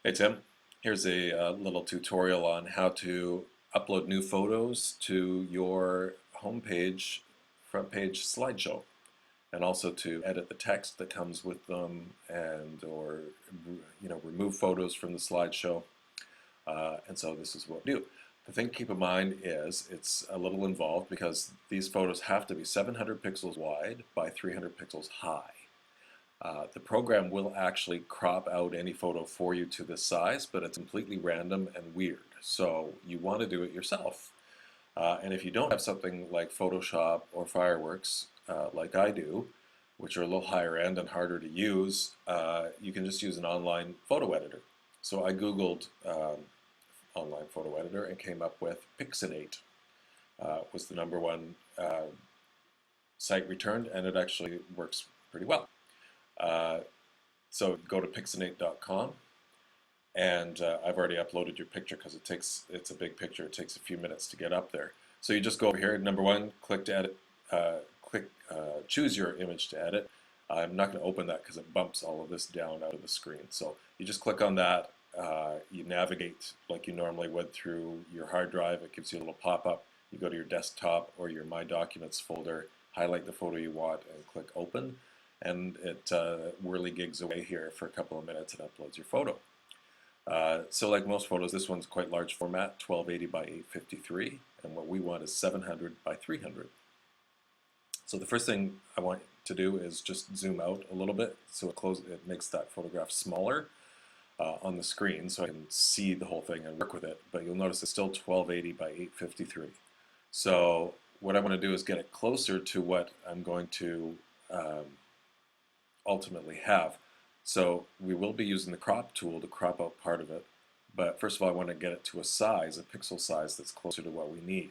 Hey Tim, here's a little tutorial on how to upload new photos to your homepage, front page slideshow, and also to edit the text that comes with them, and or remove photos from the slideshow. And so this is what we do. The thing to keep in mind is it's a little involved because these photos have to be 700 pixels wide by 300 pixels high. The program will actually crop out any photo for you to this size, but it's completely random and weird. So you want to do it yourself. And if you don't have something like Photoshop or Fireworks, like I do, which are a little higher end and harder to use, you can just use an online photo editor. So I Googled online photo editor and came up with Pixinate. Was the #1 site returned, and it actually works pretty well. So go to pixinate.com, and I've already uploaded your picture because it's a big picture. It takes a few minutes to get up there. So you just go over here, #1, click to edit, choose your image to edit. I'm not going to open that because it bumps all of this down out of the screen. So you just click on that. You navigate like you normally would through your hard drive. It gives you a little pop-up. You go to your desktop or your My Documents folder, highlight the photo you want, and click Open. And it whirly-gigs away here for a couple of minutes and uploads your photo. So like most photos, this one's quite large format, 1280 by 853, and what we want is 700 by 300. So the first thing I want to do is just zoom out a little bit so it makes that photograph smaller on the screen so I can see the whole thing and work with it, but you'll notice it's still 1280 by 853. So what I want to do is get it closer to what I'm going to ultimately have. So we will be using the crop tool to crop out part of it, but first of all I want to get it to a size, a pixel size that's closer to what we need.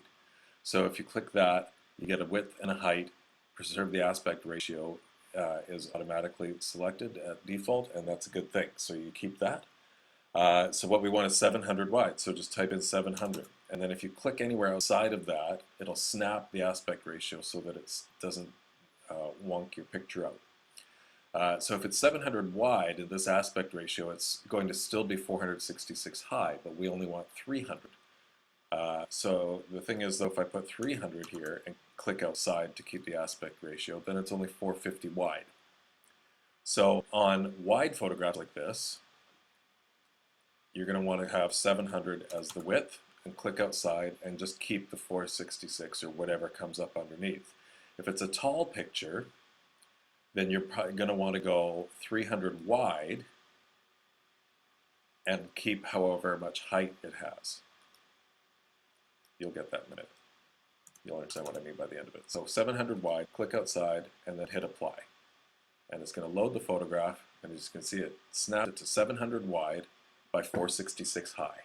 So if you click that, you get a width and a height. Preserve the aspect ratio is automatically selected at default, and that's a good thing, so you keep that. So what we want is 700 wide, so just type in 700, and then if you click anywhere outside of that, it'll snap the aspect ratio so that it doesn't wonk your picture out. So if it's 700 wide, this aspect ratio, it's going to still be 466 high, but we only want 300. So the thing is, though, if I put 300 here and click outside to keep the aspect ratio, then it's only 450 wide. So on wide photographs like this, you're going to want to have 700 as the width and click outside and just keep the 466 or whatever comes up underneath. If it's a tall picture, then you're probably going to want to go 300 wide and keep however much height it has. You'll get that in a minute. You'll understand what I mean by the end of it. So 700 wide, click outside, and then hit apply. And it's going to load the photograph, and as you can see, it snapped it to 700 wide by 466 high.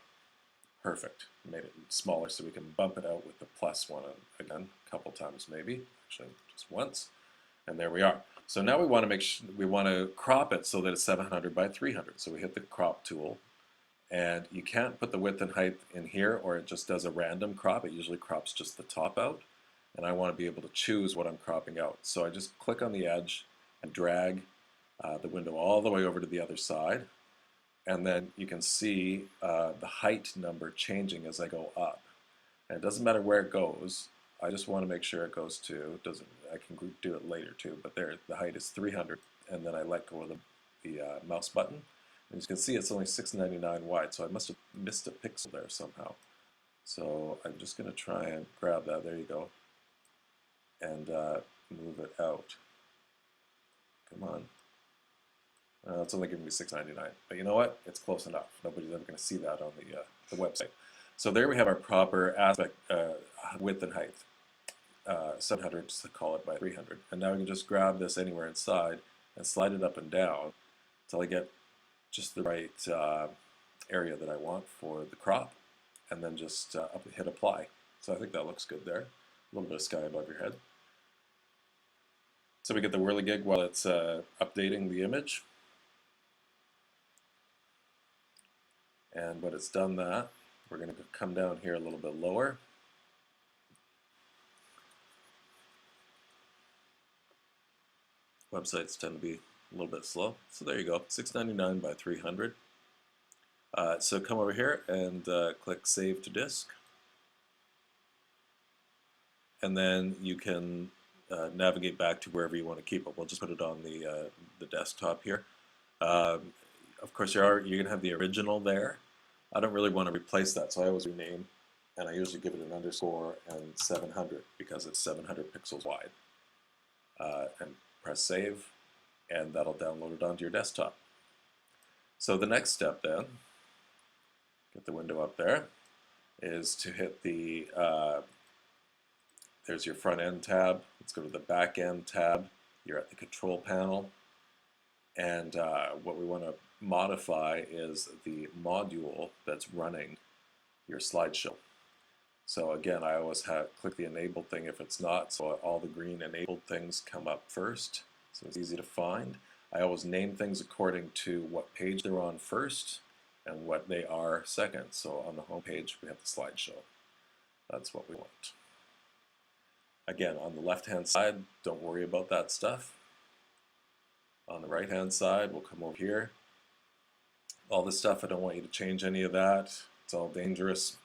Perfect. Made it smaller so we can bump it out with the +1 again, a couple times maybe, actually just once. And there we are. So now we want to we want to crop it so that it's 700 by 300. So we hit the crop tool, and you can't put the width and height in here, or it just does a random crop. It usually crops just the top out, and I want to be able to choose what I'm cropping out. So I just click on the edge and drag the window all the way over to the other side, and then you can see the height number changing as I go up. And it doesn't matter where it goes. I just want to make sure it goes to, I can do it later too, but there, the height is 300, and then I let go of the mouse button. And you can see it's only 699 wide, so I must have missed a pixel there somehow. So I'm just going to try and grab that, there you go, and move it out. Come on. It's only giving me 699, but you know what? It's close enough. Nobody's ever going to see that on the website. So there we have our proper aspect width and height. 700, just to call it, by 300. And now we can just grab this anywhere inside and slide it up and down until I get just the right area that I want for the crop, and then just hit apply. So I think that looks good there. A little bit of sky above your head. So we get the whirligig while it's updating the image. And when it's done that, we're going to come down here a little bit lower. Websites tend to be a little bit slow. So there you go, 699 by 300. So come over here and click Save to Disk. And then you can navigate back to wherever you want to keep it. We'll just put it on the desktop here. Of course, you're going to have the original there. I don't really want to replace that, so I always rename, and I usually give it an underscore and 700 because it's 700 pixels wide. And press Save, and that'll download it onto your desktop. So the next step then, get the window up there, is to hit the, there's your front end tab. Let's go to the back end tab. You're at the control panel. And what we want to modify is the module that's running your slideshow. So again, I always click the enabled thing if it's not, so all the green enabled things come up first, so it's easy to find. I always name things according to what page they're on first and what they are second. So on the home page, we have the slideshow. That's what we want. Again, on the left-hand side, don't worry about that stuff. On the right-hand side, we'll come over here. All this stuff, I don't want you to change any of that. It's all dangerous.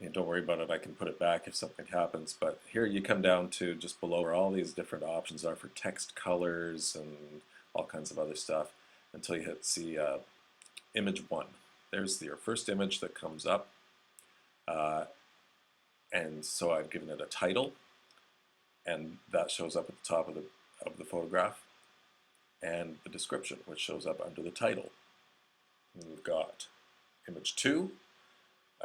And don't worry about it, I can put it back if something happens. But here you come down to just below where all these different options are for text colors and all kinds of other stuff until you hit see image 1. There's your first image that comes up. And so I've given it a title, and that shows up at the top of the photograph, and the description, which shows up under the title. And we've got image 2.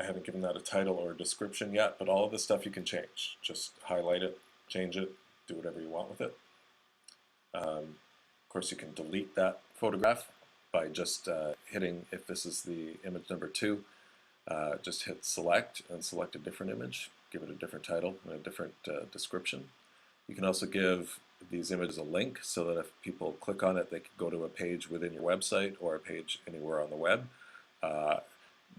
I haven't given that a title or a description yet, but all of this stuff you can change. Just highlight it, change it, do whatever you want with it. Of course, you can delete that photograph by just hitting, if this is the image number 2, just hit select and select a different image, give it a different title and a different description. You can also give these images a link so that if people click on it, they can go to a page within your website or a page anywhere on the web.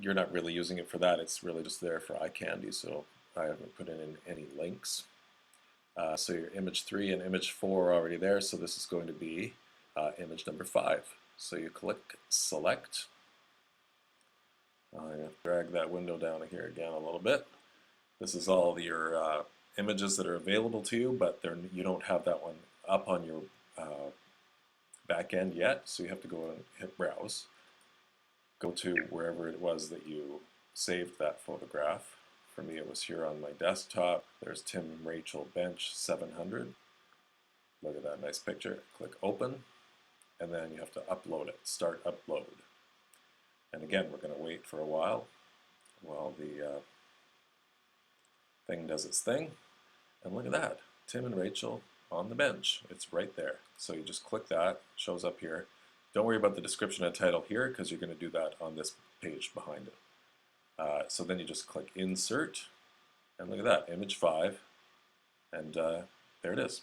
You're not really using it for that, it's really just there for eye candy, so I haven't put in any links. So your image 3 and image 4 are already there, so this is going to be image number 5. So you click select. I'm going to drag that window down here again a little bit. This is all your images that are available to you, but you don't have that one up on your back end yet, so you have to go and hit browse. Go to wherever it was that you saved that photograph. For me, it was here on my desktop. There's Tim and Rachel Bench 700. Look at that nice picture. Click open, and then you have to upload it. Start upload. And again, we're going to wait for a while the thing does its thing. And look at that, Tim and Rachel on the bench. It's right there. So you just click that, it shows up here. Don't worry about the description and title here because you're going to do that on this page behind it. So then you just click Insert, and look at that, image 5, and there it is.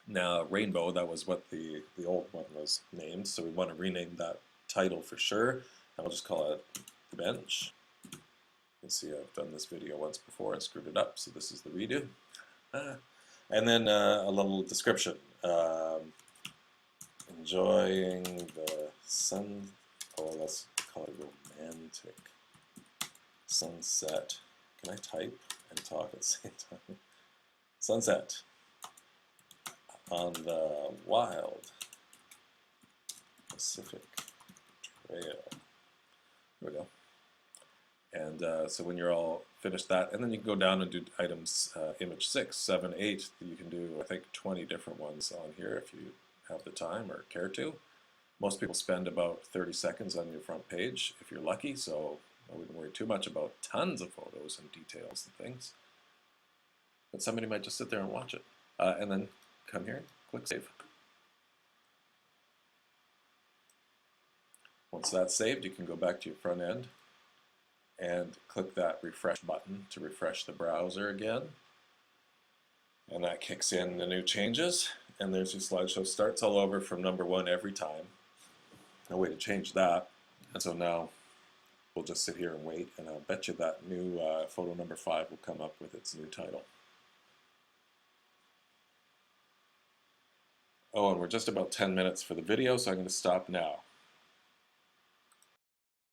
Now, Rainbow, that was what the old one was named, so we want to rename that title for sure, and we'll just call it The Bench. You can see I've done this video once before and screwed it up, so this is the redo. And then a little description. Enjoying the sun, or let's call it romantic sunset. Can I type and talk at the same time? Sunset on the wild Pacific Trail. There we go. And so when you're all finished that, and then you can go down and do items image 6, 7, 8. You can do, I think, 20 different ones on here if you have the time or care to. Most people spend about 30 seconds on your front page if you're lucky, so I wouldn't worry too much about tons of photos and details and things. But somebody might just sit there and watch it. And then come here, click Save. Once that's saved, you can go back to your front end and click that refresh button to refresh the browser again. And that kicks in the new changes. And there's your slideshow. Starts all over from number 1 every time. No way to change that. And so now we'll just sit here and wait, and I'll bet you that new photo number 5 will come up with its new title. Oh, and we're just about 10 minutes for the video, so I'm going to stop now.